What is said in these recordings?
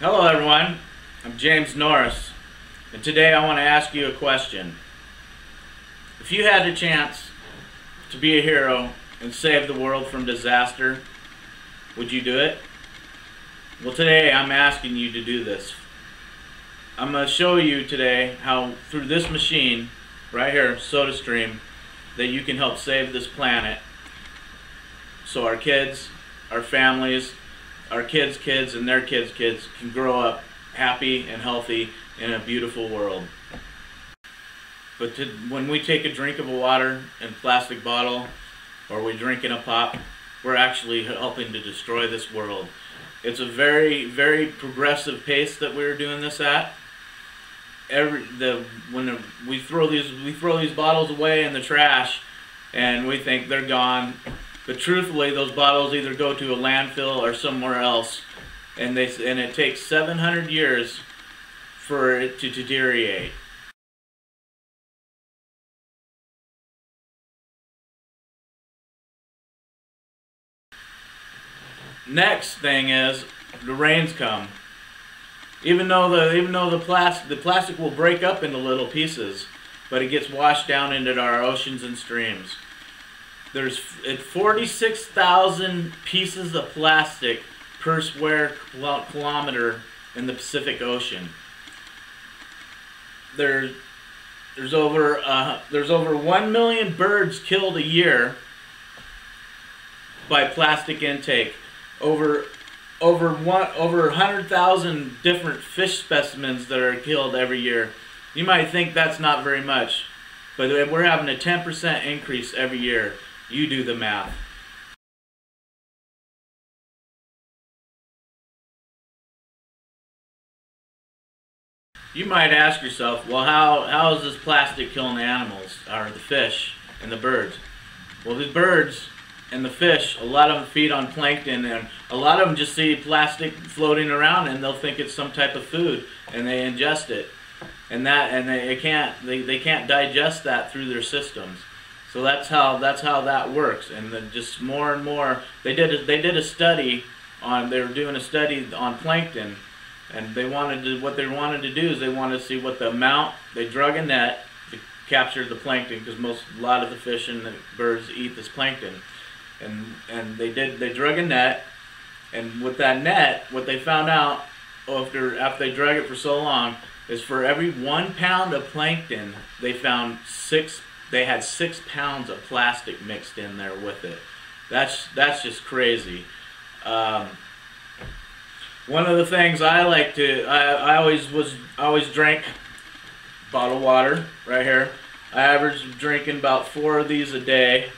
Hello everyone, I'm James Norris, and today I want to ask you a question. If you had the chance to be a hero and save the world from disaster, would you do it? Well, today I'm asking you to do this. I'm going to show you today how through this machine right here, SodaStream, that you can help save this planet so our kids, our families, our kids' kids and their kids' kids can grow up happy and healthy in a beautiful world. But when we take a drink of water in a plastic bottle or we drink in a pop, we're actually helping to destroy this world. It's a very, very progressive pace that we're doing this at. We throw these bottles away in the trash and we think they're gone. But truthfully, those bottles either go to a landfill or somewhere else, and it takes 700 years for it to deteriorate. Next thing is the rains come. Even though the plastic will break up into little pieces, but it gets washed down into our oceans and streams. There's 46,000 pieces of plastic per square kilometer in the Pacific Ocean. There's over 1 million birds killed a year by plastic intake. Over 100,000 different fish specimens that are killed every year. You might think that's not very much, but we're having a 10% increase every year. You do the math. You might ask yourself, well, how is this plastic killing the animals, or the fish and the birds? Well, the birds and the fish, a lot of them feed on plankton, and a lot of them just see plastic floating around and they'll think it's some type of food and they ingest it, and they can't digest that through their systems. So that's how that works. And then just more and more, they did a study on, they were doing a study on plankton, and what they wanted to do is they wanted to see what the amount, they drug a net to capture the plankton, because a lot of the fish and the birds eat this plankton. And they drug a net, and with that net, what they found out after they drug it for so long is for every 1 pound of plankton, they had 6 pounds of plastic mixed in there with it. That's just crazy. One of the things I like to, I always drank bottled water right here. I average drinking about 4 of these a day.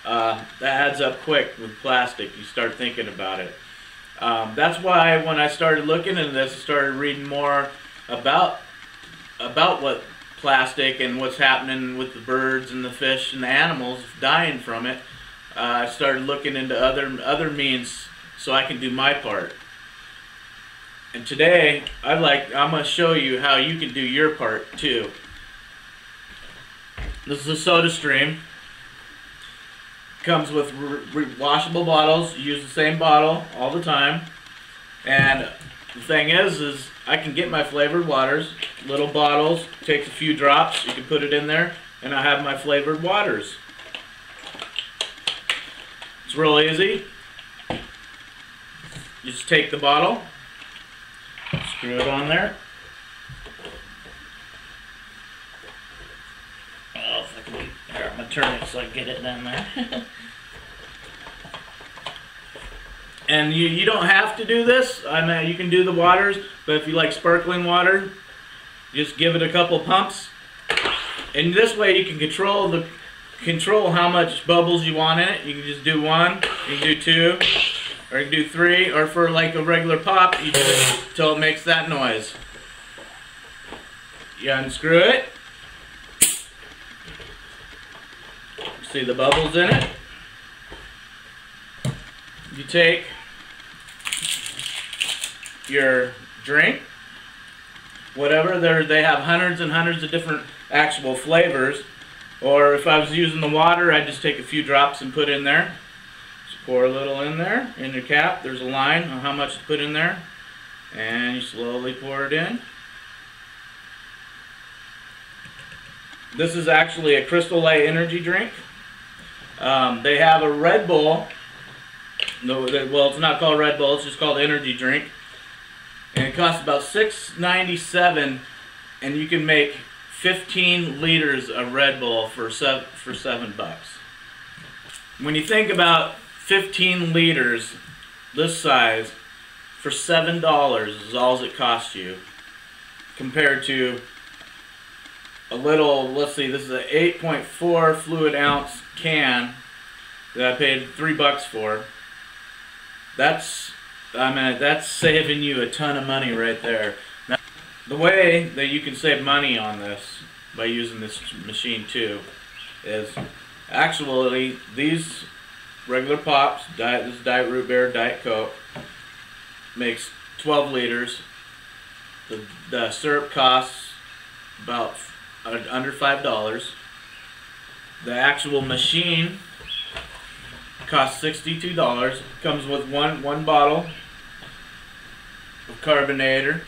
That adds up quick with plastic. You start thinking about it. That's why when I started looking into this, I started reading more about what plastic and what's happening with the birds and the fish and the animals dying from it. I started looking into other means so I can do my part. And today I'm going to show you how you can do your part too. This is a SodaStream. Comes with washable bottles. You use the same bottle all the time. And the thing is I can get my flavored waters, little bottles, takes a few drops, you can put it in there, and I have my flavored waters. It's real easy. You just take the bottle, screw it on there. Oh, if I can, here, I'm going to turn it so I can get it down there. And you don't have to do this. I mean, you can do the waters, but if you like sparkling water, just give it a couple pumps. And this way you can control how much bubbles you want in it. You can just do 1, you can do 2, or you can do 3, or for like a regular pop, you do it until it makes that noise. You unscrew it. See the bubbles in it? You take your drink, whatever, they have hundreds and hundreds of different actual flavors. Or if I was using the water, I'd just take a few drops and put in there. Just pour a little in there, in your cap. There's a line on how much to put in there. and you slowly pour it in. This is actually a Crystal Light energy drink. They have a Red Bull. No, well, it's not called Red Bull, it's just called energy drink. And it costs about $6.97, and you can make 15 liters of Red Bull for $7. When you think about 15 liters this size for $7 is all it costs you, compared to a little, let's see, this is an 8.4 fluid ounce can that I paid $3 for. That's saving you a ton of money right there. Now, the way that you can save money on this by using this machine too is actually these regular pops, this is Diet Root Beer, Diet Coke, makes 12 liters. The syrup costs about under $5. The actual machine costs $62. Comes with one bottle of carbonator.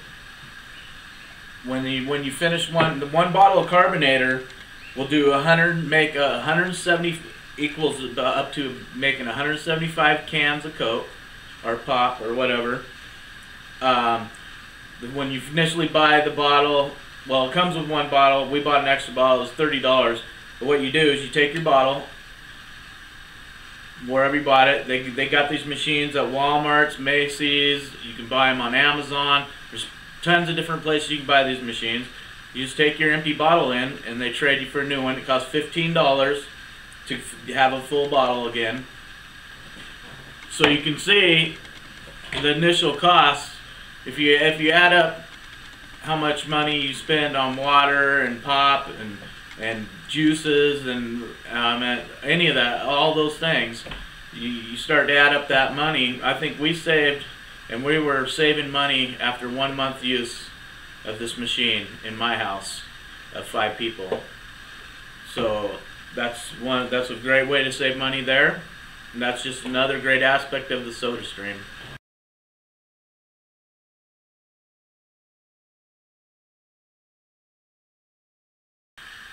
When you finish one bottle of carbonator will do 170 equals up to making 175 cans of Coke or pop or whatever. When you initially buy the bottle, well, it comes with one bottle. We bought an extra bottle. It was $30. But what you do is you take your bottle, wherever you bought it. They got these machines at Walmart's, Macy's. You can buy them on Amazon. There's tons of different places you can buy these machines. You just take your empty bottle in, and they trade you for a new one. It costs $15 to have a full bottle again. So you can see the initial cost. If you add up how much money you spend on water and pop and juices and any of that, all those things, you start to add up that money. I think we saved, and we were saving money after 1 month use of this machine in my house of 5 people. So that's a great way to save money there, and that's just another great aspect of the SodaStream.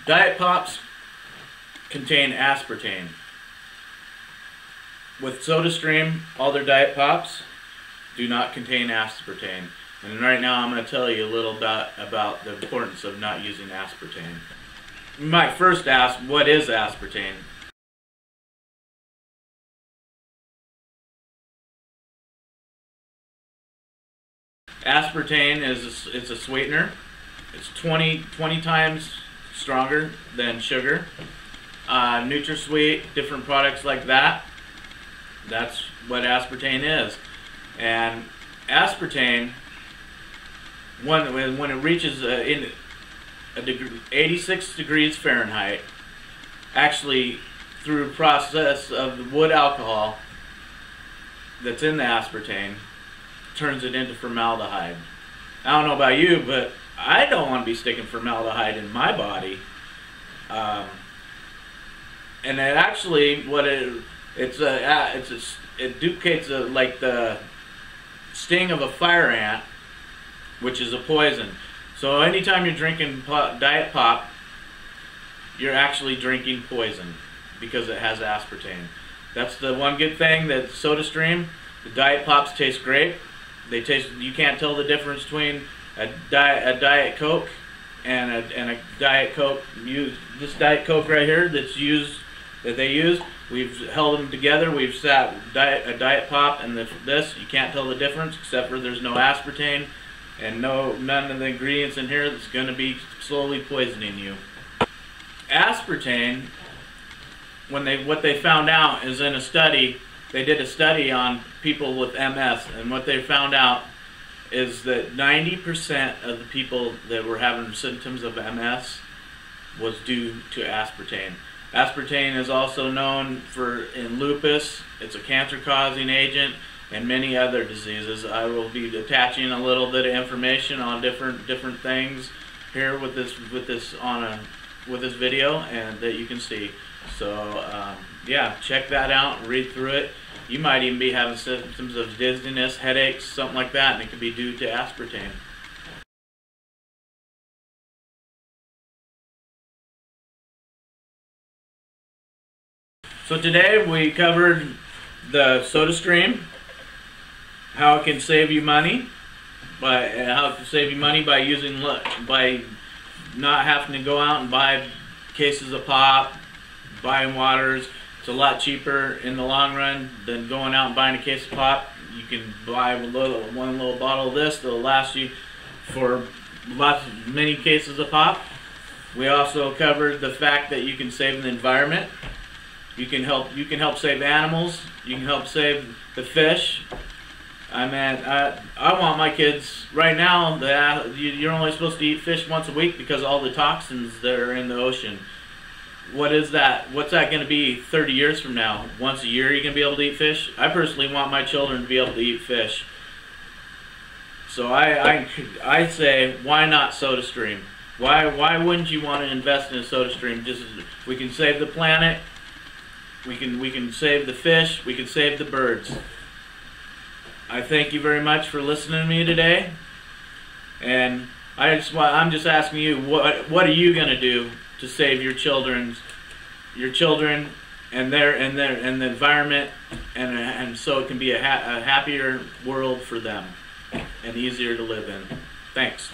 Diet Pops contain aspartame. With SodaStream, all their Diet Pops do not contain aspartame. And right now I'm going to tell you a little bit about the importance of not using aspartame. You might first ask, what is aspartame? Aspartame it's a sweetener. It's 20 times stronger than sugar. NutraSweet, different products like that. That's what aspartame is. And aspartame, when it reaches 86 degrees Fahrenheit, actually through a process of the wood alcohol that's in the aspartame, turns it into formaldehyde. I don't know about you, but I don't want to be sticking formaldehyde in my body. And it actually, it duplicates like the sting of a fire ant, which is a poison. So anytime you're drinking Diet Pop, you're actually drinking poison because it has aspartame. That's the one good thing that SodaStream, the Diet Pops taste great. You can't tell the difference between a Diet Coke and a Diet Coke. This Diet Coke right here that they use, we've held them together. We've sat a Diet Pop and this. You can't tell the difference except for there's no aspartame and none of the ingredients in here that's going to be slowly poisoning you. Aspartame, what they found out is in a study. They did a study on people with MS, and what they found out is that 90% of the people that were having symptoms of MS was due to aspartame. Aspartame is also known in lupus. It's a cancer-causing agent, and many other diseases. I will be attaching a little bit of information on different things here with this video, and that you can see. So yeah, check that out, read through it. You might even be having symptoms of dizziness, headaches, something like that, and it could be due to aspartame. So today we covered the SodaStream, how it can save you money, by not having to go out and buy cases of pop, buying waters. It's a lot cheaper in the long run than going out and buying a case of pop. You can buy one little bottle of this that'll last you for many cases of pop. We also covered the fact that you can save the environment. You can help save animals. You can help save the fish. I want my kids right now. You're only supposed to eat fish once a week because of all the toxins that are in the ocean. What is that? What's that going to be 30 years from now? Once a year you're going to be able to eat fish? I personally want my children to be able to eat fish. So I say, why not SodaStream? Why wouldn't you want to invest in a SodaStream? We can save the planet. We can save the fish. We can save the birds. I thank you very much for listening to me today. And I'm just asking you, what are you going to do to save your children and the environment, and so it can be a happier world for them and easier to live in. Thanks.